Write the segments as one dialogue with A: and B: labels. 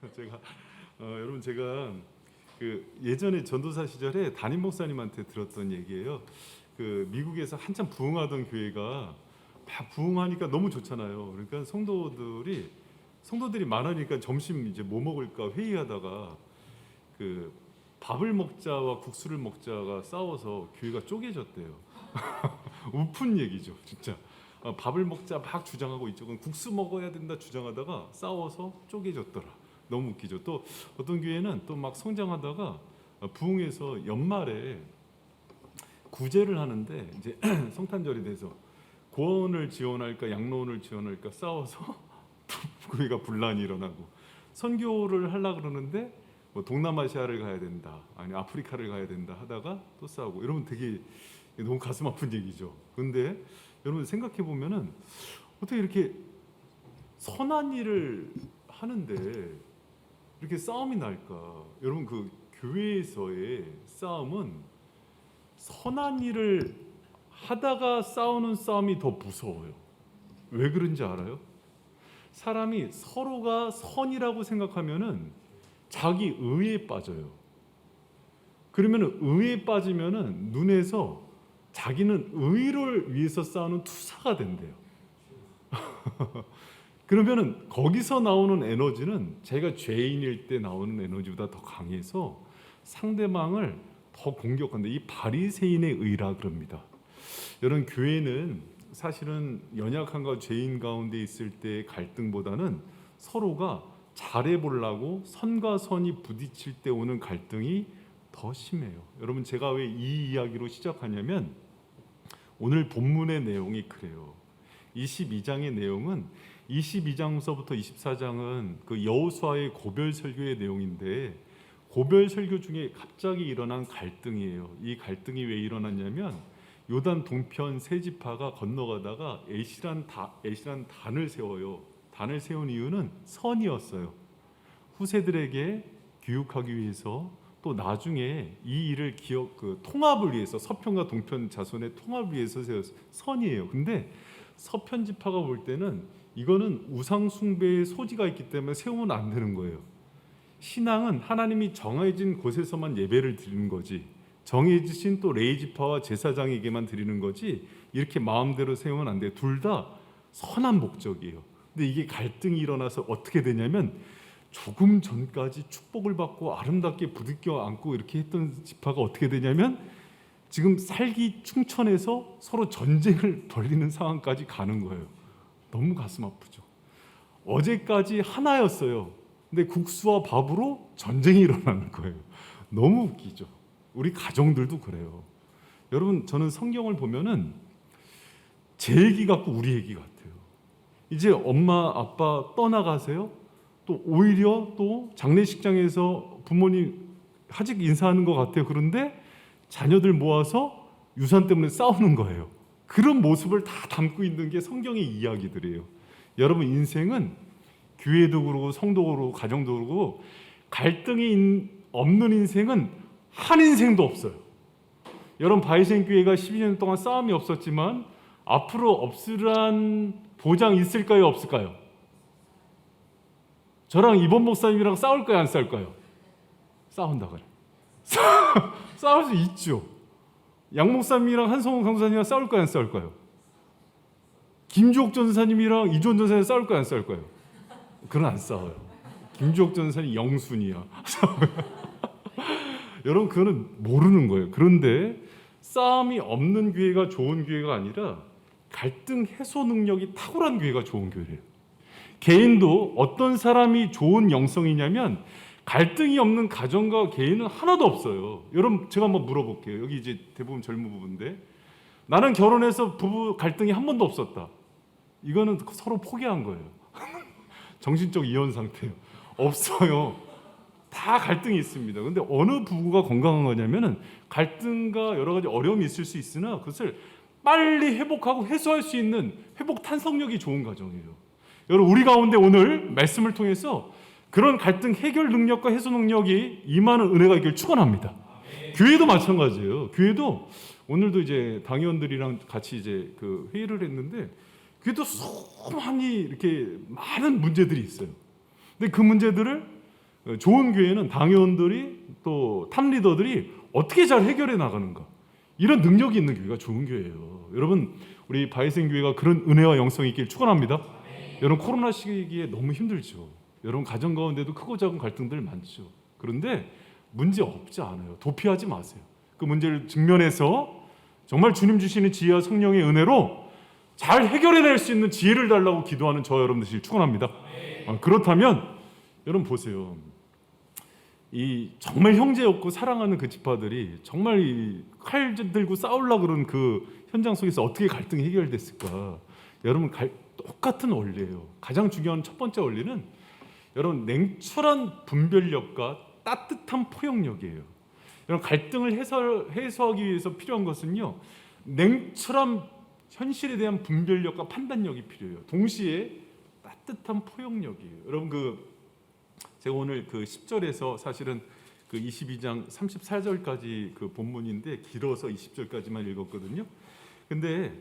A: 제가 여러분 제가 그 예전에 전도사 시절에 담임 목사님한테 들었던 얘기예요. 그 미국에서 한참 부흥하던 교회가 막 부흥하니까 너무 좋잖아요. 그러니까 성도들이 많으니까 점심 이제 뭐 먹을까 회의하다가 그 밥을 먹자와 국수를 먹자가 싸워서 교회가 쪼개졌대요. 우픈 얘기죠, 진짜. 밥을 먹자 막 주장하고 이쪽은 국수 먹어야 된다 주장하다가 싸워서 쪼개졌더라. 너무 웃기죠. 또 어떤 교회는 또 막 성장하다가 부흥해서 연말에 구제를 하는데 이제 성탄절이 돼서 고원을 지원할까 양로원을 지원할까 싸워서 교회가 분란이 일어나고 선교를 하려고 그러는데 뭐 동남아시아를 가야 된다 아니 아프리카를 가야 된다 하다가 또 싸우고 여러분 되게 너무 가슴 아픈 얘기죠. 근데 여러분 생각해 보면은 어떻게 이렇게 선한 일을 하는데 이렇게 싸움이 날까? 여러분 그 교회에서의 싸움은 선한 일을 하다가 싸우는 싸움이 더 무서워요. 왜 그런지 알아요? 사람이 서로가 선이라고 생각하면은 자기 의에 빠져요. 그러면은 의에 빠지면은 눈에서 자기는 의를 위해서 싸우는 투사가 된대요. 그러면은 거기서 나오는 에너지는 제가 죄인일 때 나오는 에너지보다 더 강해서 상대방을 더 공격한다. 이 바리새인의 의라 그럽니다. 여러분 교회는 사실은 연약한가 죄인 가운데 있을 때의 갈등보다는 서로가 잘해보려고 선과 선이 부딪힐 때 오는 갈등이 더 심해요. 여러분 제가 왜 이 이야기로 시작하냐면 오늘 본문의 내용이 그래요. 22장의 내용은 22장서부터 24장은 그 여호수아의 고별 설교의 내용인데 고별 설교 중에 갑자기 일어난 갈등이에요. 이 갈등이 왜 일어났냐면 요단 동편 세 지파가 건너가다가 에시란 단을 세워요. 단을 세운 이유는 선이었어요. 후세들에게 교육하기 위해서 또 나중에 이 일을 통합을 위해서 서편과 동편 자손의 통합을 위해서 세웠어요. 선이에요. 근데 서편 지파가 볼 때는 이거는 우상 숭배의 소지가 있기 때문에 세우면 안 되는 거예요. 신앙은 하나님이 정해진 곳에서만 예배를 드리는 거지 정해지신 또 레위 지파와 제사장에게만 드리는 거지 이렇게 마음대로 세우면 안 돼요. 둘 다 선한 목적이에요. 근데 이게 갈등이 일어나서 어떻게 되냐면 조금 전까지 축복을 받고 아름답게 부둥켜 안고 이렇게 했던 지파가 어떻게 되냐면 지금 살기 충천해서 서로 전쟁을 벌이는 상황까지 가는 거예요. 너무 가슴 아프죠. 어제까지 하나였어요. 근데 국수와 밥으로 전쟁이 일어나는 거예요. 너무 웃기죠. 우리 가정들도 그래요. 여러분 저는 성경을 보면은 제 얘기 같고 우리 얘기 같아요. 이제 엄마 아빠 떠나가세요. 또 오히려 또 장례식장에서 부모님 아직 인사하는 것 같아요. 그런데 자녀들 모아서 유산 때문에 싸우는 거예요. 그런 모습을 다 담고 있는 게 성경의 이야기들이에요. 여러분 인생은 교회도 그러고 성도 그러고 가정도 그러고 갈등이 없는 인생은 한 인생도 없어요. 여러분 바이센 교회가 12년 동안 싸움이 없었지만 앞으로 없으란 보장 있을까요? 없을까요? 저랑 이번 목사님이랑 싸울까요? 안 싸울까요? 싸운다 그래. 싸울 수 있죠. 양 목사님이랑 한성훈 강사님이랑 싸울까요? 안 싸울까요? 김주옥 전사님이랑 이존 전사님 싸울까요? 안 싸울까요? 그건 안 싸워요. 김주옥 전사님 영순이야. 여러분 그거는 모르는 거예요. 그런데 싸움이 없는 교회가 좋은 교회가 아니라 갈등 해소 능력이 탁월한 교회가 좋은 교회예요. 개인도 어떤 사람이 좋은 영성이냐면 갈등이 없는 가정과 개인은 하나도 없어요. 여러분 제가 한번 물어볼게요. 여기 이제 대부분 젊은 부부인데 나는 결혼해서 부부 갈등이 한 번도 없었다. 이거는 서로 포기한 거예요. 정신적 이혼 상태예요. 없어요. 다 갈등이 있습니다. 근데 어느 부부가 건강한 거냐면은 갈등과 여러 가지 어려움이 있을 수 있으나 그것을 빨리 회복하고 해소할 수 있는 회복 탄성력이 좋은 가정이에요. 여러분 우리 가운데 오늘 말씀을 통해서 그런 갈등 해결 능력과 해소 능력이 임하는 은혜가 있기를 축원합니다. 교회도 마찬가지예요. 교회도 오늘도 이제 당의원들이랑 같이 이제 그 회의를 했는데 교회도 수많이 이렇게 많은 문제들이 있어요. 근데 그 문제들을 좋은 교회는 당회원들이 또 탑리더들이 어떻게 잘 해결해 나가는가, 이런 능력이 있는 교회가 좋은 교회예요. 여러분, 우리 바이생 교회가 그런 은혜와 영성이 있길 축원합니다. 여러분, 코로나 시기에 너무 힘들죠. 여러분, 가정 가운데도 크고 작은 갈등들 많죠. 그런데 문제 없지 않아요. 도피하지 마세요. 그 문제를 직면해서 정말 주님 주시는 지혜와 성령의 은혜로 잘 해결해낼 수 있는 지혜를 달라고 기도하는 저 여러분들 축원합니다. 그렇다면 여러분 보세요. 이 정말 형제였고 사랑하는 그 지파들이 정말 이 칼 들고 싸우려고 그런 그 현장 속에서 어떻게 갈등이 해결됐을까? 여러분, 똑같은 원리예요. 가장 중요한 첫 번째 원리는 여러분, 냉철한 분별력과 따뜻한 포용력이에요. 여러분, 갈등을 해소하기 위해서 필요한 것은요, 냉철한 현실에 대한 분별력과 판단력이 필요해요. 동시에 따뜻한 포용력이에요. 여러분, 제가 오늘 10절에서 사실은 22장 34절까지 그 본문인데 길어서 20절까지만 읽었거든요. 근데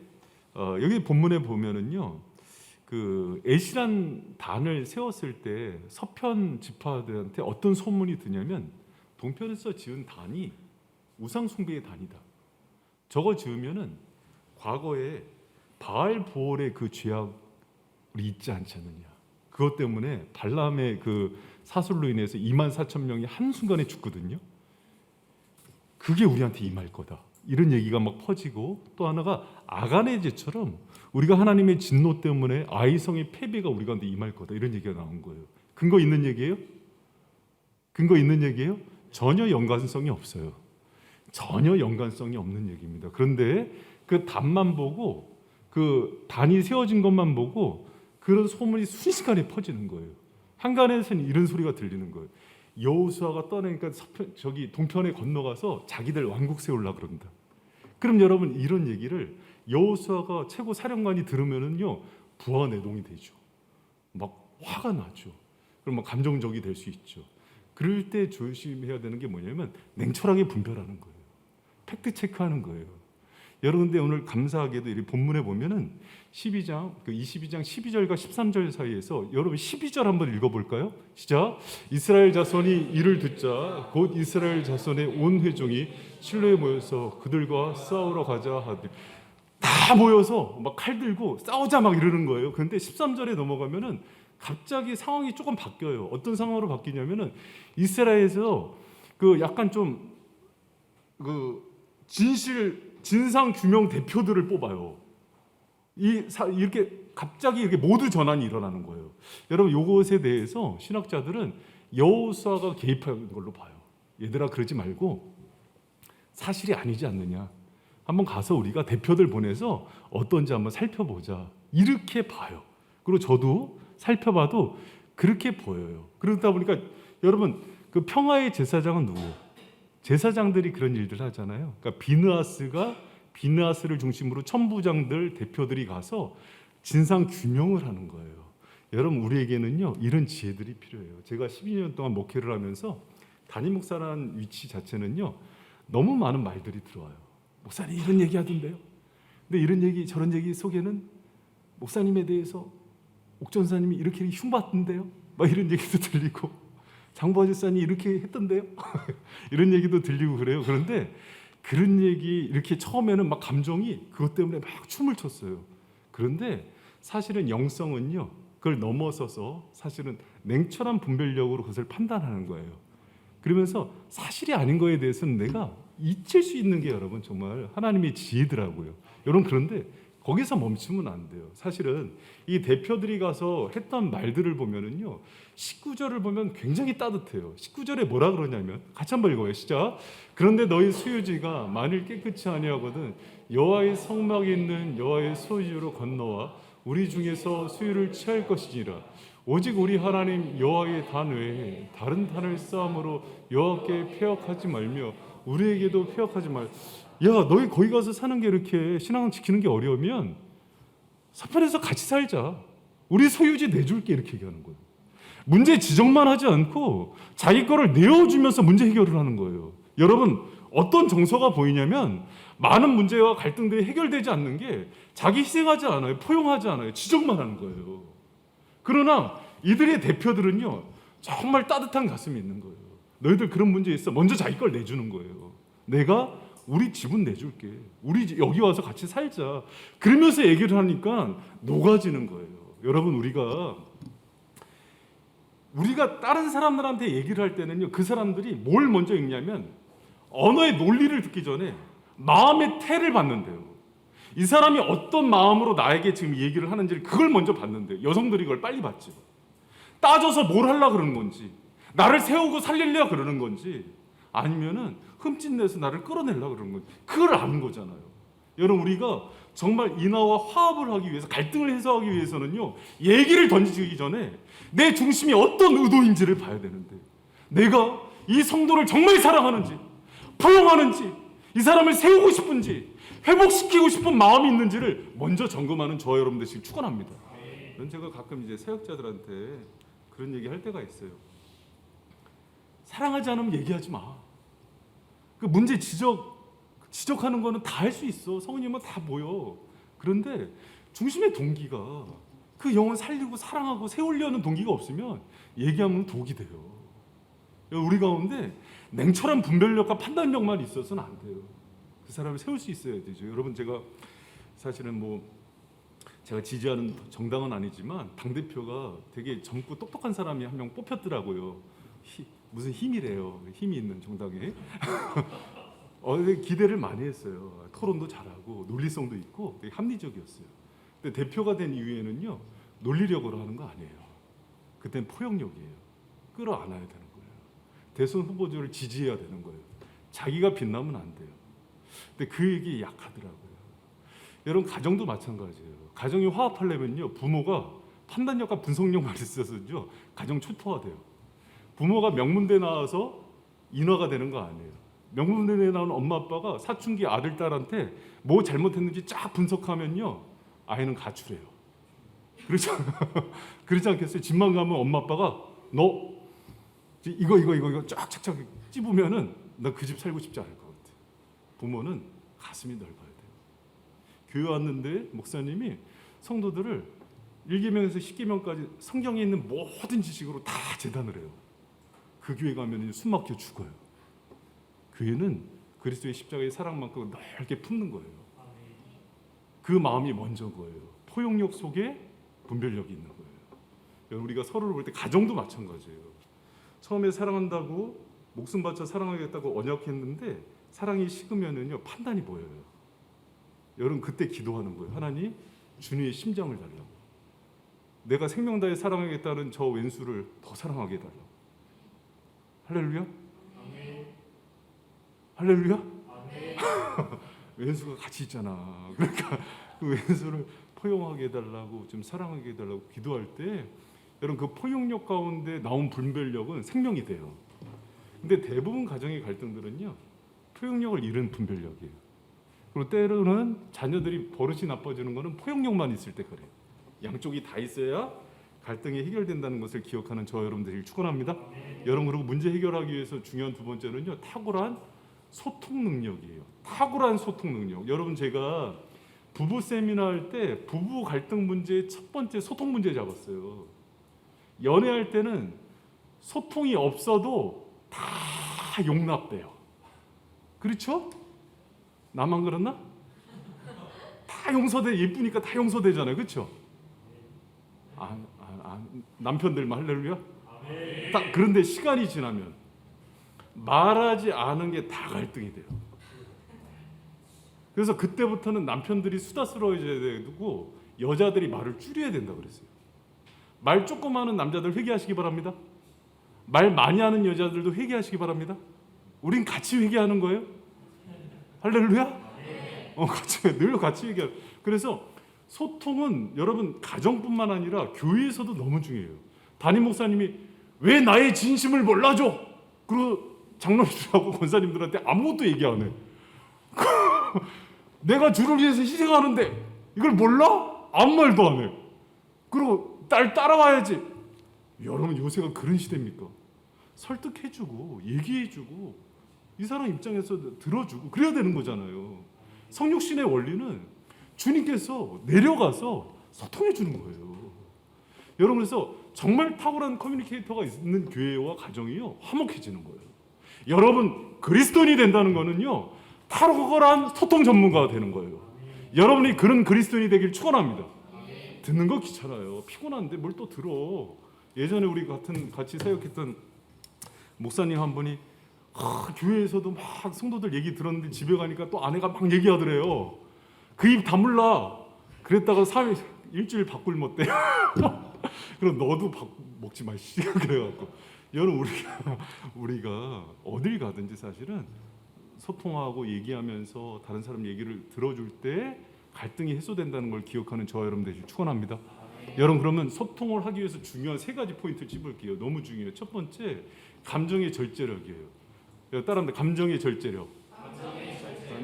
A: 여기 본문에 보면은요, 에시란 단을 세웠을 때 서편 지파들한테 어떤 소문이 드냐면, 동편에서 지은 단이 우상 숭배의 단이다. 저거 지으면은 과거에 바알 보올의 그 죄악이 있지 않지 않느냐. 그것 때문에 발람의 사술로 인해서 24,000명이 한순간에 죽거든요. 그게 우리한테 임할 거다. 이런 얘기가 막 퍼지고, 또 하나가 아간의 죄처럼 우리가 하나님의 진노 때문에 아이성의 패배가 우리 가운데 임할 거다. 이런 얘기가 나온 거예요. 근거 있는 얘기예요? 근거 있는 얘기예요? 전혀 연관성이 없어요. 전혀 연관성이 없는 얘기입니다. 그런데 그 단만 보고, 그 단이 세워진 것만 보고 그런 소문이 순식간에 퍼지는 거예요. 한간에서는 이런 소리가 들리는 거예요. 여호수아가 떠나니까 저기 동편에 건너가서 자기들 왕국 세우려고 그런다. 그럼 여러분, 이런 얘기를 여호수아가 최고 사령관이 들으면은요, 부하 내동이 되죠. 막 화가 나죠. 그럼 막 감정적이 될 수 있죠. 그럴 때 조심해야 되는 게 뭐냐면 냉철하게 분별하는 거예요. 팩트 체크하는 거예요. 여러분, 근데 오늘 감사하게도 이 본문에 보면은 22장 12절과 13절 사이에서 여러분 12절 한번 읽어볼까요? 시작. 이스라엘 자손이 이를 듣자 곧 이스라엘 자손의 온 회중이 실로에 모여서 그들과 싸우러 가자 하되, 다 모여서 막 칼 들고 싸우자 막 이러는 거예요. 그런데 13절에 넘어가면은 갑자기 상황이 조금 바뀌어요. 어떤 상황으로 바뀌냐면은 이스라엘에서 약간 좀 진상 규명 대표들을 뽑아요. 이렇게 갑자기 이렇게 모두 전환이 일어나는 거예요. 여러분, 이것에 대해서 신학자들은 여호수아가 개입한 걸로 봐요. 얘들아, 그러지 말고 사실이 아니지 않느냐. 한번 가서 우리가 대표들 보내서 어떤지 한번 살펴보자. 이렇게 봐요. 그리고 저도 살펴봐도 그렇게 보여요. 그러다 보니까 여러분, 그 평화의 제사장은 누구예요? 제사장들이 그런 일들 하잖아요. 그러니까 비느하스를 중심으로 천부장들 대표들이 가서 진상 규명을 하는 거예요. 여러분, 우리에게는요, 이런 지혜들이 필요해요. 제가 12년 동안 목회를 하면서 담임 목사라는 위치 자체는요, 너무 많은 말들이 들어와요. 목사님 이런 얘기 하던데요. 근데 이런 얘기 저런 얘기 속에는 목사님에 대해서 옥전사님이 이렇게 흉봤던데요. 막 이런 얘기도 들리고, 장보아집사님 이렇게 했던데요. 이런 얘기도 들리고 그래요. 그런데 그런 얘기 이렇게 처음에는 막 감정이 그것 때문에 막 춤을 췄어요. 그런데 사실은 영성은요, 그걸 넘어서서 사실은 냉철한 분별력으로 그것을 판단하는 거예요. 그러면서 사실이 아닌 거에 대해서는 내가 잊힐 수 있는 게 여러분 정말 하나님의 지혜더라고요. 여러분, 그런데 거기서 멈추면 안 돼요. 사실은 이 대표들이 가서 했던 말들을 보면은요, 19절을 보면 굉장히 따뜻해요. 19절에 뭐라 그러냐면, 같이 한번 읽어요. 시작. 그런데 너희 소유지가 만일 깨끗이 아니하거든 여호와의 성막에 있는 여호와의 소유지로 건너와 우리 중에서 수유를 취할 것이니라. 오직 우리 하나님 여호와의 단 외에 다른 단을 쌓음으로 여호와께 폐역하지 말며 우리에게도 폐역하지 말. 야, 너희 거기 가서 사는 게 이렇게 신앙 지키는 게 어려우면 서편에서 같이 살자. 우리 소유지 내줄게. 이렇게 얘기하는 거예요. 문제 지적만 하지 않고 자기 거를 내어주면서 문제 해결을 하는 거예요. 여러분, 어떤 정서가 보이냐면 많은 문제와 갈등들이 해결되지 않는 게 자기 희생하지 않아요. 포용하지 않아요. 지적만 하는 거예요. 그러나 이들의 대표들은요, 정말 따뜻한 가슴이 있는 거예요. 너희들 그런 문제 있어. 먼저 자기 걸 내주는 거예요. 내가 우리 집은 내줄게. 우리 여기 와서 같이 살자. 그러면서 얘기를 하니까 녹아지는 거예요. 여러분, 우리가 다른 사람들한테 얘기를 할 때는요, 그 사람들이 뭘 먼저 읽냐면 언어의 논리를 듣기 전에 마음의 태를 받는데요. 이 사람이 어떤 마음으로 나에게 지금 얘기를 하는지를 그걸 먼저 봤는데, 여성들이 그걸 빨리 봤죠. 따져서 뭘 하려고 그러는 건지, 나를 세우고 살리려고 그러는 건지, 아니면은 흠집내서 나를 끌어내려고 그러는 건지, 그걸 아는 거잖아요. 여러분, 우리가 정말 인하와 화합을 하기 위해서, 갈등을 해소하기 위해서는요, 얘기를 던지기 전에 내 중심이 어떤 의도인지를 봐야 되는데, 내가 이 성도를 정말 사랑하는지, 포용하는지, 이 사람을 세우고 싶은지, 회복시키고 싶은 마음이 있는지를 먼저 점검하는 저와 여러분 되시길 축원합니다. 제가 가끔 이제 사역자들한테 그런 얘기 할 때가 있어요. 사랑하지 않으면 얘기하지 마. 그 문제 지적하는 거는 다 할 수 있어. 성은님은 다 보여. 그런데 중심의 동기가 그 영혼 살리고 사랑하고 세우려는 동기가 없으면 얘기하면 독이 돼요. 우리 가운데 냉철한 분별력과 판단력만 있어서는 안 돼요. 그 사람을 세울 수 있어야 되죠. 여러분, 제가 사실은 제가 지지하는 정당은 아니지만 당대표가 되게 젊고 똑똑한 사람이 한 명 뽑혔더라고요. 무슨 힘이래요. 힘이 있는 정당에. 기대를 많이 했어요. 토론도 잘하고 논리성도 있고 되게 합리적이었어요. 근데 대표가 된 이후에는요, 논리력으로 하는 거 아니에요. 그땐 포용력이에요. 끌어안아야 되는 거예요. 대선 후보자를 지지해야 되는 거예요. 자기가 빛나면 안 돼요. 근데 그 얘기 약하더라고요. 여러분, 가정도 마찬가지예요. 가정이 화합하려면요, 부모가 판단력과 분석력만 있어서요, 가정 초토화돼요. 부모가 명문대 나와서 인화가 되는 거 아니에요. 명문대에 나온 엄마 아빠가 사춘기 아들 딸한테 뭐 잘못했는지 쫙 분석하면요, 아이는 가출해요. 그렇지 않겠어요? 집만 가면 엄마 아빠가 너 이거 쫙 찝으면은 나 그 집 살고 싶지 않을 것 같아. 부모는 가슴이 넓어야 돼요. 교회 왔는데 목사님이 성도들을 1계명에서 10계명까지 성경에 있는 모든 지식으로 다 재단을 해요. 그 교회 가면 숨 막혀 죽어요. 교회는 그리스도의 십자가의 사랑만큼 넓게 품는 거예요. 그 마음이 먼저 거예요. 포용력 속에 분별력이 있는 거예요. 우리가 서로를 볼 때 가정도 마찬가지예요. 처음에 사랑한다고 목숨 바쳐 사랑하겠다고 언약했는데 사랑이 식으면은요, 판단이 보여요. 여러분, 그때 기도하는 거예요. 하나님, 주님의 심장을 달라고. 내가 생명 다해 사랑하겠다는 저 왼수를 더 사랑하게 해달라고. 할렐루야? 할렐루야? 왼수가 같이 있잖아. 그러니까 그 왼수를 포용하게 해달라고, 좀 사랑하게 해달라고 기도할 때, 여러분, 그 포용력 가운데 나온 분별력은 생명이 돼요. 근데 대부분 가정의 갈등들은요, 포용력을 잃은 분별력이에요. 그리고 때로는 자녀들이 버릇이 나빠지는 거는 포용력만 있을 때 그래요. 양쪽이 다 있어야 갈등이 해결된다는 것을 기억하는 저와 여러분들이 축원합니다. 여러분, 그리고 문제 해결하기 위해서 중요한 두 번째는요, 탁월한 소통 능력이에요. 탁월한 소통 능력. 여러분, 제가 부부 세미나 할 때 부부 갈등 문제의 첫 번째 소통 문제 잡았어요. 연애할 때는 소통이 없어도 다 용납돼요. 그렇죠? 나만 그렇나? 다 용서돼. 예쁘니까 다 용서되잖아요. 그렇죠? 남편들만 할렐루야? 딱 그런데 시간이 지나면 말하지 않은 게 다 갈등이 돼요. 그래서 그때부터는 남편들이 수다스러워져야 되고 여자들이 말을 줄여야 된다 그랬어요. 말 조금 하는 남자들 회개하시기 바랍니다. 말 많이 하는 여자들도 회개하시기 바랍니다. 우린 같이 회개하는 거예요. 할렐루야? 늘 같이 회개하는. 그래서 소통은 여러분, 가정뿐만 아니라 교회에서도 너무 중요해요. 담임 목사님이 왜 나의 진심을 몰라줘? 그리고 장로님들하고 권사님들한테 아무것도 얘기 안 해. 내가 주를 위해서 희생하는데 이걸 몰라? 아무 말도 안 해. 그리고 날 따라와야지. 여러분, 요새가 그런 시대입니까? 설득해주고 얘기해주고 이 사람 입장에서 들어주고 그래야 되는 거잖아요. 성육신의 원리는 주님께서 내려가서 소통해 주는 거예요. 여러분, 그래서 정말 탁월한 커뮤니케이터가 있는 교회와 가정이요 화목해지는 거예요. 여러분 그리스도인이 된다는 거는요 탁월한 소통 전문가가 되는 거예요. 여러분이 그런 그리스도인이 되길 축원합니다. 듣는 거 귀찮아요. 피곤한데 뭘 또 들어. 예전에 우리 같이 사역했던 목사님 한 분이 교회에서도 막 성도들 얘기 들었는데 집에 가니까 또 아내가 막 얘기하더래요. 그 입 다물라. 그랬다가 일주일 밥꿀 먹대. 그럼 너도 밥 먹지 마. 그래갖고 여러분 우리가 어딜 가든지 사실은 소통하고 얘기하면서 다른 사람 얘기를 들어줄 때 갈등이 해소된다는 걸 기억하는 저와 여러분 되시길 축원합니다. 여러분 그러면 소통을 하기 위해서 중요한 세 가지 포인트를 짚을게요. 너무 중요해요. 첫 번째 감정의 절제력이에요. 따라합니다. 감정의 절제력.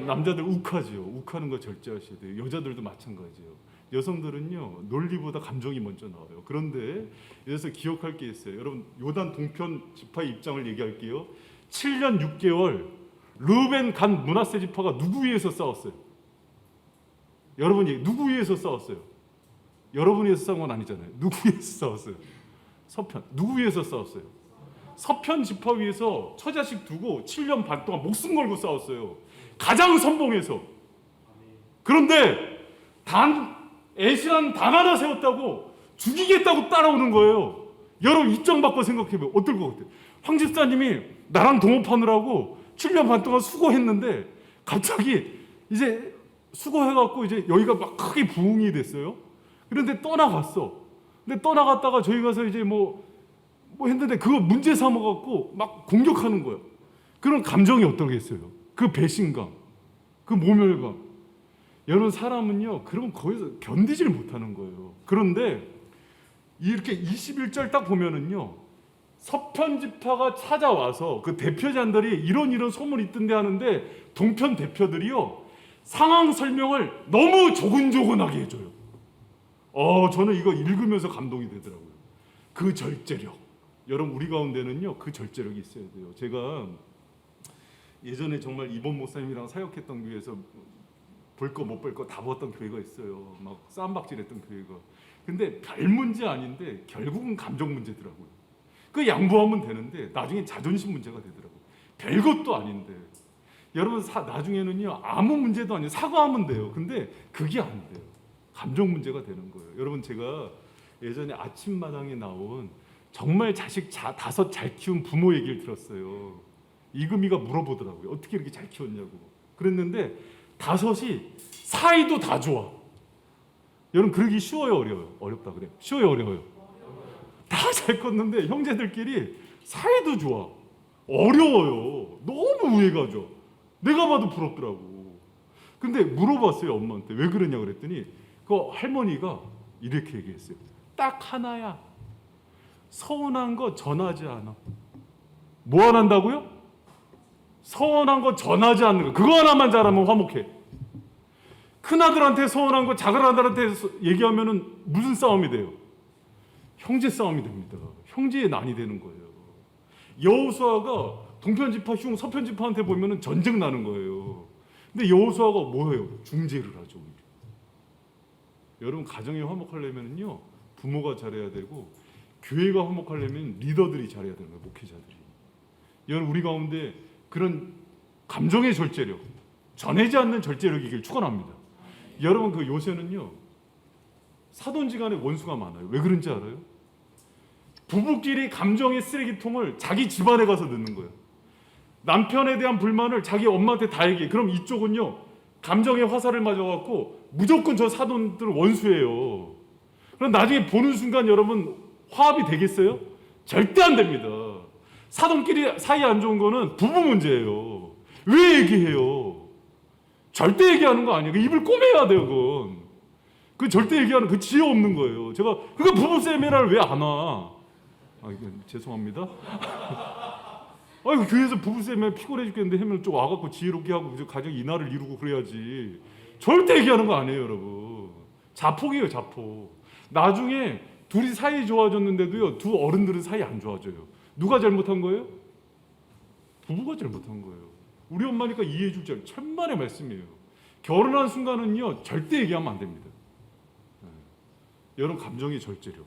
A: 남자들 욱하지요. 욱하는 거 절제하셔야 돼요. 여자들도 마찬가지예요. 여성들은요 논리보다 감정이 먼저 나와요. 그런데 여기서 기억할 게 있어요. 여러분 요단 동편 지파의 입장을 얘기할게요. 7년 6개월 르벤 간 므낫세 지파가 누구 위해서 싸웠어요? 여러분이 누구 위해서 싸웠어요? 여러분이 위해서 싸운 건 아니잖아요. 누구 위해서 싸웠어요? 서편. 누구 위해서 싸웠어요? 서편 지파 위해서 처자식 두고 7년 반 동안 목숨 걸고 싸웠어요. 가장 선봉해서. 그런데 애신한 단 하나 세웠다고 죽이겠다고 따라오는 거예요. 여러분 입장 바꿔 생각해보면 어떨 것 같아요? 황 집사님이 나랑 동업하느라고 7년 반 동안 수고했는데 갑자기 이제 수고해갖고 이제 여기가 막 크게 부흥이 됐어요. 그런데 떠나갔어. 근데 떠나갔다가 저희 가서 이제 뭐 했는데 그거 문제 삼아갖고 막 공격하는 거예요. 그런 감정이 어떠겠어요? 그 배신감, 그 모멸감. 여러분 사람은요 그러면 거기서 견디질 못하는 거예요. 그런데 이렇게 21절 딱 보면은요 서편 지파가 찾아와서 그 대표자들이 이런 소문이 있던데 하는데 동편 대표들이요 상황 설명을 너무 조근조근하게 해줘요. 저는 이거 읽으면서 감동이 되더라고요. 그 절제력. 여러분 우리 가운데는요 그 절제력이 있어야 돼요. 제가 예전에 정말 이본 목사님이랑 사역했던 교회에서 볼 거 못 볼 거 다 봤던 교회가 있어요. 막 쌈박질했던 교회가. 근데 별 문제 아닌데 결국은 감정 문제더라고요. 그 양보하면 되는데 나중엔 자존심 문제가 되더라고요. 별것도 아닌데. 여러분 나중에는요 아무 문제도 아니에요. 사과하면 돼요. 근데 그게 안 돼요. 감정 문제가 되는 거예요. 여러분 제가 예전에 아침마당에 나온 정말 자식 5 잘 키운 부모 얘기를 들었어요. 이금희가 물어보더라고요. 어떻게 이렇게 잘 키웠냐고. 그랬는데 5이 사이도 다 좋아. 여러분 그러기 쉬워요 어려워요? 어렵다 그래요. 쉬워요 어려워요? 다 잘 컸는데 형제들끼리 사이도 좋아. 어려워요. 너무 우애가죠. 내가 봐도 부럽더라고. 근데 물어봤어요 엄마한테 왜 그러냐 그랬더니 그 할머니가 이렇게 얘기했어요. 딱 하나야. 서운한 거 전하지 않아. 뭐 안 한다고요? 서운한 거 전하지 않는 거. 그거 하나만 잘하면 화목해. 큰아들한테 서운한 거 작은아들한테 얘기하면은 무슨 싸움이 돼요? 형제 싸움이 됩니다. 형제의 난이 되는 거예요. 여호수아가 동편지파 흉 서편지파한테 보면은 전쟁 나는 거예요. 근데 여호수아가 뭐예요? 중재를 하죠. 여러분 가정이 화목하려면요 부모가 잘해야 되고 교회가 화목하려면 리더들이 잘해야 되는 거예요. 목회자들이. 여러분 우리 가운데 그런 감정의 절제력, 전하지 않는 절제력이길 축원합니다. 여러분 그 요새는요 사돈지간에 원수가 많아요. 왜 그런지 알아요? 부부끼리 감정의 쓰레기통을 자기 집안에 가서 넣는 거예요. 남편에 대한 불만을 자기 엄마한테 다 얘기해. 그럼 이쪽은요 감정의 화살을 맞아갖고 무조건 저 사돈들 원수예요. 그럼 나중에 보는 순간 여러분 화합이 되겠어요? 절대 안 됩니다. 사돈끼리 사이 안 좋은 거는 부부 문제예요. 왜 얘기해요? 절대 얘기하는 거 아니에요. 입을 꼬매야 돼요. 그건. 그 절대 얘기하는 그 지혜 없는 거예요. 제가 그거 부부 세미나를 왜 안 와? 죄송합니다. 교회에서 부부 세미나 피곤해 죽겠는데 하면 좀 와갖고 지혜롭게 하고 가정 인하를 이루고 그래야지. 절대 얘기하는 거 아니에요, 여러분. 자폭이에요, 자폭. 나중에 둘이 사이 좋아졌는데도요, 두 어른들은 사이 안 좋아져요. 누가 잘못한 거예요? 부부가 잘못한 거예요. 우리 엄마니까 이해해 줄 줄 천만의 말씀이에요. 결혼한 순간은요 절대 얘기하면 안 됩니다. 여러분 감정의 절제력.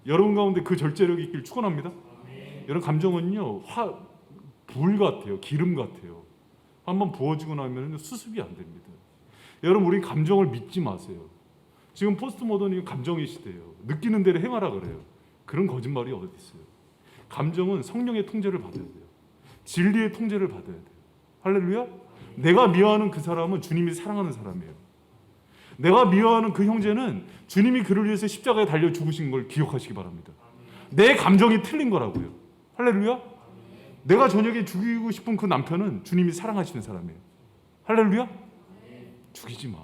A: 여러분 가운데 그 절제력이 있길 축원합니다. 여러분 감정은요 불 같아요. 기름 같아요. 한번 부어지고 나면 수습이 안 됩니다. 여러분 우리 감정을 믿지 마세요. 지금 포스트 모더니 감정의 시대예요. 느끼는 대로 행하라 그래요. 그런 거짓말이 어디 있어요. 감정은 성령의 통제를 받아야 돼요. 진리의 통제를 받아야 돼요. 할렐루야. 내가 미워하는 그 사람은 주님이 사랑하는 사람이에요. 내가 미워하는 그 형제는 주님이 그를 위해서 십자가에 달려 죽으신 걸 기억하시기 바랍니다. 내 감정이 틀린 거라고요. 할렐루야. 내가 저녁에 죽이고 싶은 그 남편은 주님이 사랑하시는 사람이에요. 할렐루야. 죽이지 마.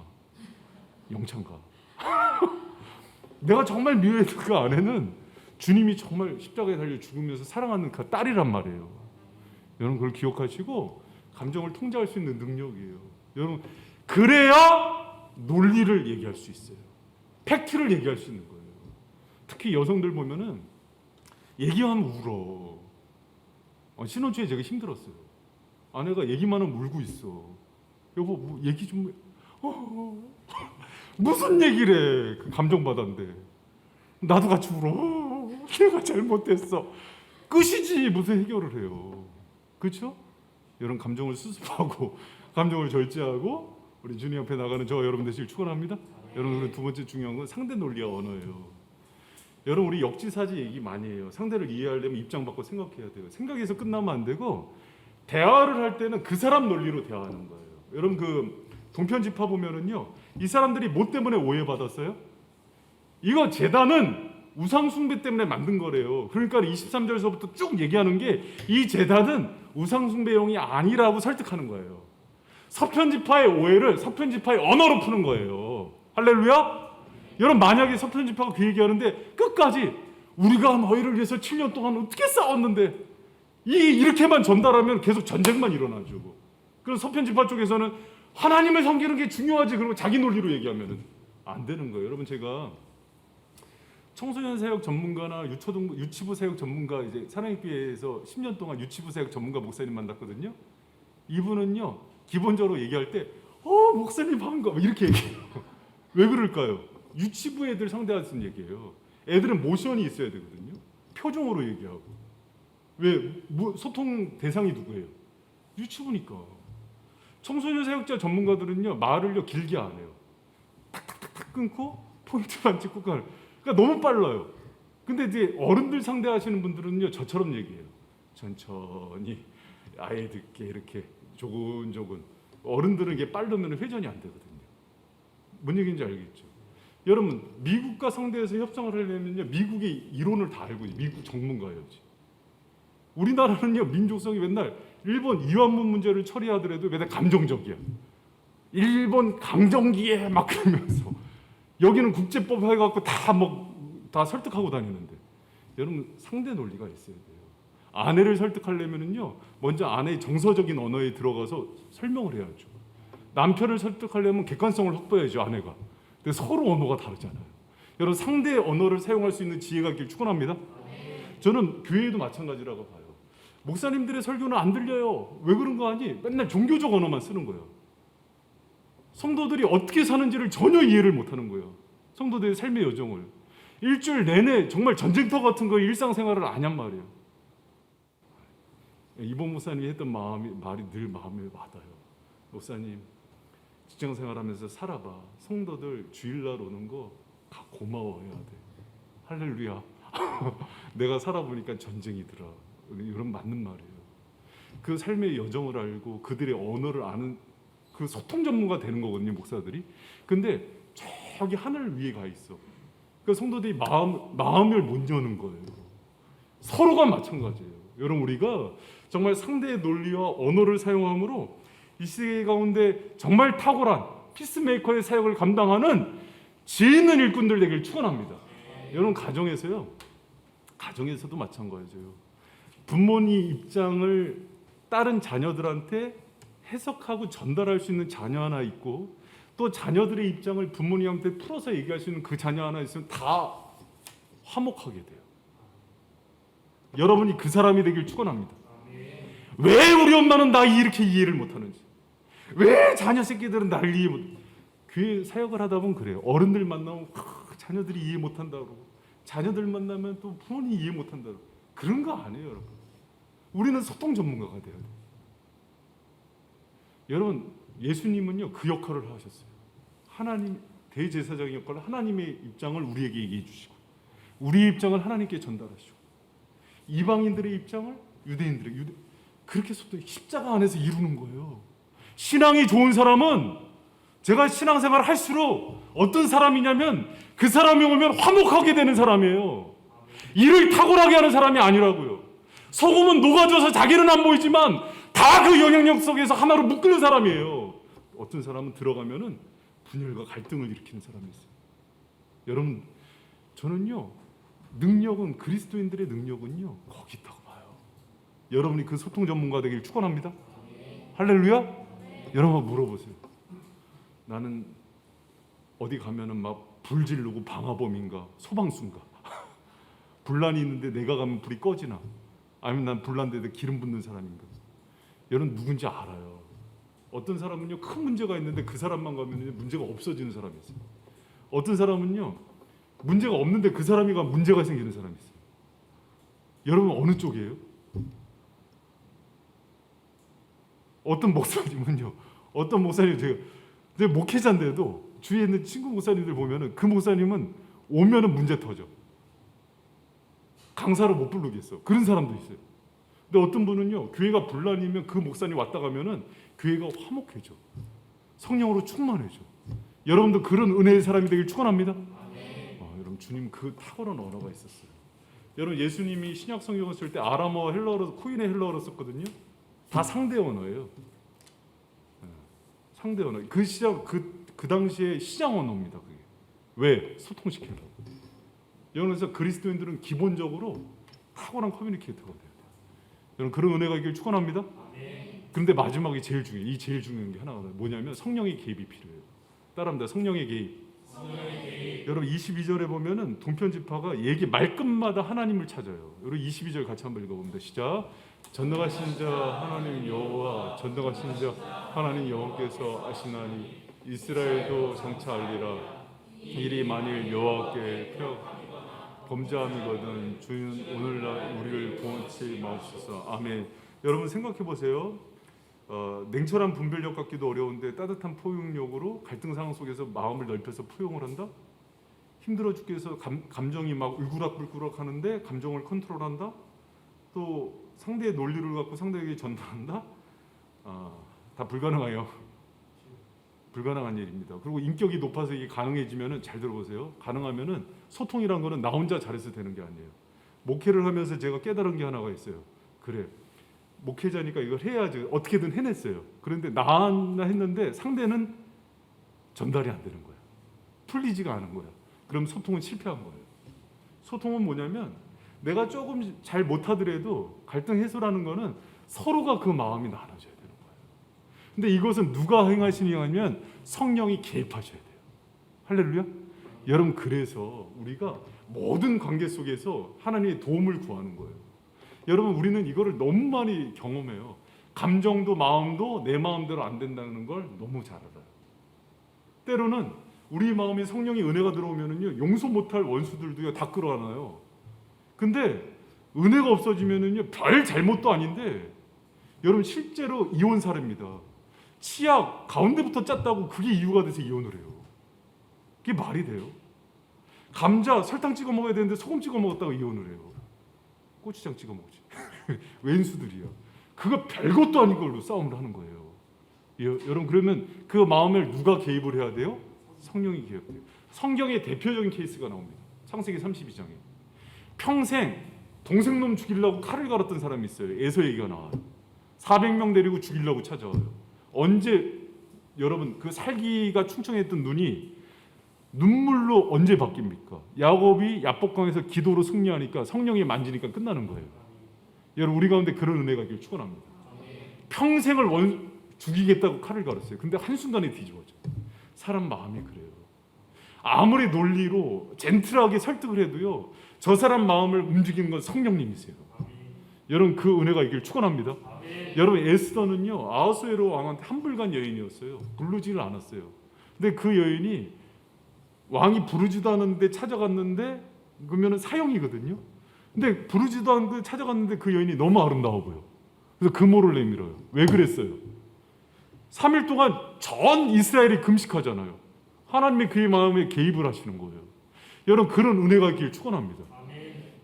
A: 영창 가. 내가 정말 미워했던 그 아내는 주님이 정말 십자가에 달려 죽으면서 사랑하는 그 딸이란 말이에요. 여러분 그걸 기억하시고 감정을 통제할 수 있는 능력이에요. 여러분 그래야 논리를 얘기할 수 있어요. 팩트를 얘기할 수 있는 거예요. 특히 여성들 보면은 얘기하면 울어. 신혼초에 제가 힘들었어요. 아내가 얘기만 하면 울고 있어. 여보 얘기 좀 무슨 얘기래. 그 감정받았는데 나도 같이 울어. 내가 잘못했어. 끝이지 무슨 해결을 해요. 그렇죠? 여러분 감정을 수습하고 감정을 절제하고 우리 주님 앞에 나가는 저 여러분 되시길 축원합니다. 여러분 두 번째 중요한 건 상대 논리와 언어예요. 여러분 우리 역지사지 얘기 많이 해요. 상대를 이해하려면 입장 바꿔 생각해야 돼요. 생각에서 끝나면 안 되고 대화를 할 때는 그 사람 논리로 대화하는 거예요. 여러분 그 동편지파 보면은요 이 사람들이 뭐 때문에 오해받았어요? 이거 제단은 우상 숭배 때문에 만든 거래요. 그러니까 23절에서부터 쭉 얘기하는 게 이 제단은 우상 숭배용이 아니라고 설득하는 거예요. 서편지파의 오해를 서편지파의 언어로 푸는 거예요. 할렐루야. 여러분 만약에 서편지파가 그 얘기하는데 끝까지 우리가 너희를 위해서 7년 동안 어떻게 싸웠는데 이렇게만 전달하면 계속 전쟁만 일어나죠. 그럼 서편지파 쪽에서는 하나님을 섬기는 게 중요하지 그러고 자기 논리로 얘기하면은 안 되는 거예요. 여러분 제가 청소년 사역 전문가나 유치부 사역 전문가 이제 사랑의교회에서 10년 동안 유치부 사역 전문가 목사님 만났거든요. 이분은요 기본적으로 얘기할 때 목사님 반가 이렇게 얘기해요. 왜 그럴까요? 유치부 애들 상대하는 얘기예요. 애들은 모션이 있어야 되거든요. 표정으로 얘기하고. 왜 소통 대상이 누구예요? 유치부니까. 청소년 사역자 전문가들은요 말을요 길게 안 해요. 탁탁탁탁 끊고 포인트만 찍고 가요. 그러니까 너무 빨라요. 근데 이제 어른들 상대하시는 분들은요 저처럼 얘기해요. 천천히 아예 듣게 이렇게 조근조근. 어른들은 이게 빠르면 회전이 안 되거든요. 뭔 얘기인지 알겠죠? 여러분 미국과 상대해서 협상을 하려면요 미국의 이론을 다 알고 미국 전문가여야지. 우리나라는요 민족성이 맨날 일본 이완문 문제를 처리하더라도 맨날 감정적이야. 일본 감정기에 막 그러면서 여기는 국제법 해갖고 다 설득하고 다니는데 여러분 상대 논리가 있어야 돼요. 아내를 설득하려면은요 먼저 아내의 정서적인 언어에 들어가서 설명을 해야죠. 남편을 설득하려면 객관성을 확보해야죠 아내가. 근데 서로 언어가 다르잖아요. 여러분 상대의 언어를 사용할 수 있는 지혜가 있길 축원합니다. 저는 교회에도 마찬가지라고 봐요. 목사님들의 설교는 안 들려요. 왜 그런 거 아니? 맨날 종교적 언어만 쓰는 거예요. 성도들이 어떻게 사는지를 전혀 이해를 못하는 거예요. 성도들의 삶의 여정을. 일주일 내내 정말 전쟁터 같은 거 일상생활을 아냔 말이에요. 이번 목사님이 했던 말이 늘 마음에 와닿아요. 목사님 직장생활하면서 살아봐. 성도들 주일날 오는 거 다 고마워해야 돼. 할렐루야. 내가 살아보니까 전쟁이더라. 이런 맞는 말이에요. 그 삶의 여정을 알고 그들의 언어를 아는 그 소통 전문가 되는 거거든요, 목사들이. 근데 저기 하늘 위에 가 있어. 그 성도들이 마음을 못 여는 거예요. 서로가 마찬가지예요. 여러분 우리가 정말 상대의 논리와 언어를 사용함으로 이 세계 가운데 정말 탁월한 피스메이커의 사역을 감당하는 지혜 있는 일꾼들 되길 축원합니다. 여러분 가정에서요. 가정에서도 마찬가지예요. 부모님 입장을 다른 자녀들한테 해석하고 전달할 수 있는 자녀 하나 있고 또 자녀들의 입장을 부모님한테 풀어서 얘기할 수 있는 그 자녀 하나 있으면 다 화목하게 돼요. 여러분이 그 사람이 되길 축원합니다. 왜 우리 엄마는 나 이렇게 이해를 못하는지, 왜 자녀 새끼들은 나를 이해 못. 교회 사역을 하다 보면 그래요. 어른들 만나면 자녀들이 이해 못한다고 그러고 자녀들 만나면 또 부모님 이해 못한다. 그런 거 아니에요, 여러분. 우리는 소통 전문가가 돼야 돼요. 여러분, 예수님은요 그 역할을 하셨어요. 하나님 대제사장의 역할을, 하나님의 입장을 우리에게 얘기해 주시고, 우리의 입장을 하나님께 전달하시고, 이방인들의 입장을 그렇게 소통, 십자가 안에서 이루는 거예요. 신앙이 좋은 사람은, 제가 신앙생활을 할수록 어떤 사람이냐면 그 사람이 오면 화목하게 되는 사람이에요. 이를 탁월하게 하는 사람이 아니라고요. 소금은 녹아져서 자기는 안 보이지만 다 그 영향력 속에서 하나로 묶이는 사람이에요. 어떤 사람은 들어가면은 분열과 갈등을 일으키는 사람이 있어요. 여러분, 저는요 능력은, 그리스도인들의 능력은요 거기 있다고 봐요. 여러분이 그 소통 전문가 되길 축원합니다. 할렐루야. 여러분 한번 물어보세요. 나는 어디 가면은 막 불 지르고 방화범인가 소방수인가 불난이 있는데 내가 가면 불이 꺼지나, 아니면 난 불난데도 기름 붓는 사람인가. 여러분 누군지 알아요. 어떤 사람은요 큰 문제가 있는데 그 사람만 가면 문제가 없어지는 사람이 있어요. 어떤 사람은요 문제가 없는데 그 사람이 가면 문제가 생기는 사람이 있어요. 여러분 어느 쪽이에요? 어떤 목사님은요, 제가 목회자인데도 주위에 있는 친구 목사님들 보면은 그 목사님은 오면은 문제 터져. 강사를 못 부르겠어. 그런 사람도 있어요. 근데 어떤 분은요 교회가 분란이면 그 목사님 왔다 가면은 교회가 화목해져, 성령으로 충만해져. 여러분도 그런 은혜의 사람이 되길 축원합니다. 여러분 주님 그 탁월한 언어가 있었어요. 여러분 예수님이 신약 성경을 쓸 때 아람어, 헬라어로, 코인의 헬라어로 썼거든요. 다 상대 언어예요. 상대 언어. 그 시작 그 당시에 시장 언어입니다. 그게. 왜? 소통시키려고. 그래서 그리스도인들은 기본적으로 탁월한 커뮤니케이터가 돼야 돼요. 여러분 그런 은혜가 있길 축원합니다. 그런데 마지막이 제일 중요해요. 이 제일 중요한 게 하나가 뭐냐면 성령의 개입이 필요해요. 따라합니다. 성령의 개입. 여러분 22절에 보면은 동편지파가 얘기 말끝마다 하나님을 찾아요. 여러분 22절 같이 한번 읽어봅니다. 시작. 전능하신 자 하나님 여호와, 전능하신 자 하나님 여호와께서 아시나니 이스라엘도 장차 알리라. 일이 만일 여호와께 범죄함이거든 주는 오늘날 우리를 구원치 마옵소서. 아멘. 여러분 생각해 보세요. 냉철한 분별력 갖기도 어려운데 따뜻한 포용력으로 갈등 상황 속에서 마음을 넓혀서 포용을 한다? 힘들어 죽겠어. 감정이 막 울그락불그락 하는데 감정을 컨트롤한다? 또 상대의 논리를 갖고 상대에게 전달한다? 다 불가능한 일입니다. 그리고 인격이 높아서 이게 가능해지면은, 잘 들어보세요. 가능하면은 소통이란 거는 나 혼자 잘해서 되는 게 아니에요. 목회를 하면서 제가 깨달은 게 하나가 있어요. 그래, 목회자니까 이걸 해야지, 어떻게든 해냈어요. 그런데 나 했는데 상대는 전달이 안 되는 거야. 풀리지가 않은 거야. 그럼 소통은 실패한 거예요. 소통은 뭐냐면 내가 조금 잘 못하더라도 갈등 해소라는 거는 서로가 그 마음이 나눠져야 되는 거예요. 근데 이것은 누가 행하시냐면 성령이 개입하셔야 돼요. 할렐루야. 여러분 그래서 우리가 모든 관계 속에서 하나님의 도움을 구하는 거예요. 여러분 우리는 이거를 너무 많이 경험해요. 감정도 마음도 내 마음대로 안 된다는 걸 너무 잘 알아요. 때로는 우리 마음에 성령의 은혜가 들어오면은요 용서 못할 원수들도요 다 끌어안아요. 근데 은혜가 없어지면은요 별 잘못도 아닌데, 여러분 실제로 이혼 사례입니다. 치약 가운데부터 짰다고 그게 이유가 돼서 이혼을 해요. 그게 말이 돼요? 감자 설탕 찍어 먹어야 되는데 소금 찍어 먹었다고 이혼을 해요. 고추장 찍어 먹지. 왼수들이야. 그거 별것도 아닌 걸로 싸움을 하는 거예요. 여러분 그러면 그 마음을 누가 개입을 해야 돼요? 성령이 개입돼요. 성경의 대표적인 케이스가 나옵니다. 창세기 32장에 평생 동생놈 죽이려고 칼을 갈았던 사람이 있어요. 에서 얘기가 나와요. 400명 데리고 죽이려고 찾아와요. 언제 여러분 그 살기가 충청했던 눈이 눈물로 언제 바뀝니까? 야곱이 야복강에서 기도로 승리하니까 성령이 만지니까 끝나는 거예요. 여러분 우리 가운데 그런 은혜가 있길 축원합니다. 평생을 죽이겠다고 칼을 갈았어요. 근데 한순간에 뒤집어져. 사람 마음이 그래요. 아무리 논리로 젠틀하게 설득을 해도요 저 사람 마음을 움직이는 건 성령님이세요. 여러분 그 은혜가 있길 축원합니다. 여러분 에스더는요 아하수에로 왕한테 한불간 여인이었어요. 부르지를 않았어요. 근데 그 여인이 왕이 부르지도 않았는데 찾아갔는데 그러면 사형이거든요. 근데 부르지도 않고 찾아갔는데 그 여인이 너무 아름다워 보여. 그래서 금호를 내밀어요. 왜 그랬어요? 3일 동안 전 이스라엘이 금식하잖아요. 하나님이 그의 마음에 개입을 하시는 거예요. 여러분, 그런 은혜가 있길 축원합니다.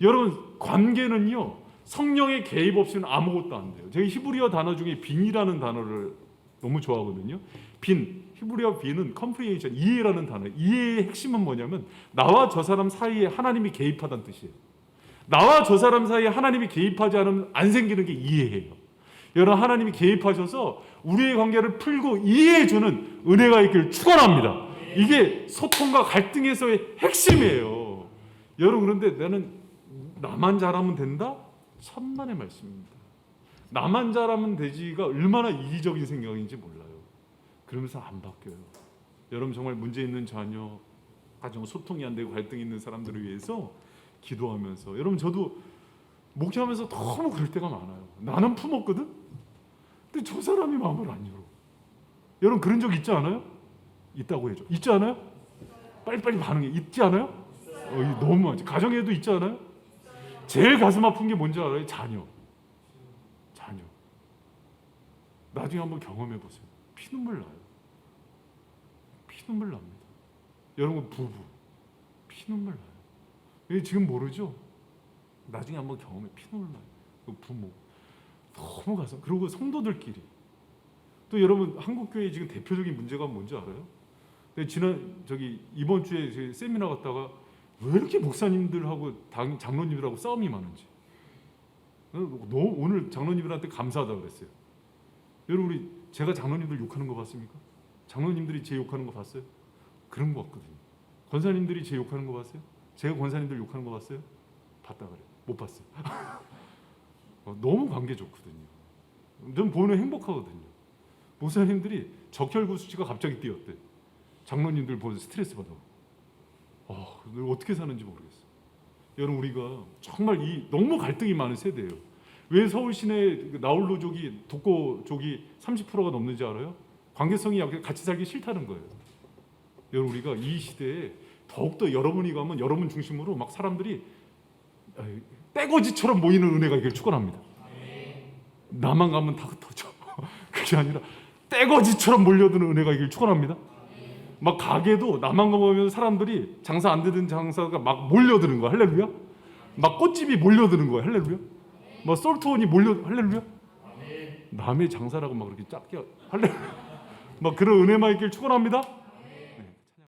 A: 여러분, 관계는요, 성령의 개입 없이는 아무것도 안 돼요. 제가 히브리어 단어 중에 빈이라는 단어를 너무 좋아하거든요. 빈, 히브리어 빈은 컴프리에이션, 이해라는 단어. 이해의 핵심은 뭐냐면 나와 저 사람 사이에 하나님이 개입하다는 뜻이에요. 나와 저 사람 사이에 하나님이 개입하지 않으면 안 생기는 게 이해예요. 여러분, 하나님이 개입하셔서 우리의 관계를 풀고 이해해주는 은혜가 있기를 축원합니다. 이게 소통과 갈등에서의 핵심이에요. 여러분, 그런데 나는 나만 잘하면 된다? 천만의 말씀입니다. 나만 잘하면 되지가 얼마나 이기적인 생각인지 몰라요. 그러면서 안 바뀌어요. 여러분, 정말 문제 있는 자녀, 가정 소통이 안 되고 갈등이 있는 사람들을 위해서 기도하면서, 여러분, 저도 목회하면서 너무 그럴 때가 많아요. 나는 품었거든? 근데 저 사람이 마음을 안 열어. 여러분, 그런 적 있지 않아요? 있다고 해줘. 있지 않아요? 빨리빨리 반응해. 있지 않아요? 너무 많지. 가정에도 있지 않아요? 제일 가슴 아픈 게 뭔지 알아요? 자녀. 나중에 한번 경험해 보세요. 피눈물 나요. 피눈물 납니다. 여러분, 부부 피눈물 나요. 지금 모르죠? 나중에 한번 경험해. 피눈물 나요. 부모 너무 가슴. 그리고 성도들끼리 또 여러분, 한국 교회 지금 대표적인 문제가 뭔지 알아요? 이번 주에 세미나 갔다가 왜 이렇게 목사님들하고 장로님들하고 싸움이 많은지. 오늘 장로님들한테 감사하다고 그랬어요. 여러분, 제가 장로님들 욕하는 거 봤습니까? 장로님들이 제 욕하는 거 봤어요? 그런 거 같거든요. 권사님들이 제 욕하는 거 봤어요? 제가 권사님들 욕하는 거 봤어요? 봤다 그래. 못 봤어요. 너무 관계 좋거든요. 전 보면 행복하거든요. 목사님들이 적혈구 수치가 갑자기 뛰었대. 장로님들 보면서 스트레스 받아. 어떻게 사는지 모르겠어. 여러분, 우리가 정말 너무 갈등이 많은 세대예요. 왜 서울 시내 나홀로족이 독거족이 30%가 넘는지 알아요? 관계성이 약해 같이 살기 싫다는 거예요. 여러분, 우리가 이 시대에 더욱더 여러분이 가면 여러분 중심으로 막 사람들이 떼거지처럼 모이는 은혜가 있기를 축원합니다. 나만 가면 다 흩어져. 그게 아니라 떼거지처럼 몰려드는 은혜가 있기를 축원합니다. 막 가게도 나만 가보면 사람들이 장사 안 되던 장사가 막 몰려드는 거야. 할렐루야. 막 꽃집이 몰려드는 거야. 할렐루야. 막 솔트원이 할렐루야. 남의 장사라고 막 그렇게 작게 할렐루야. 막 그런 은혜만 있기를 축원합니다.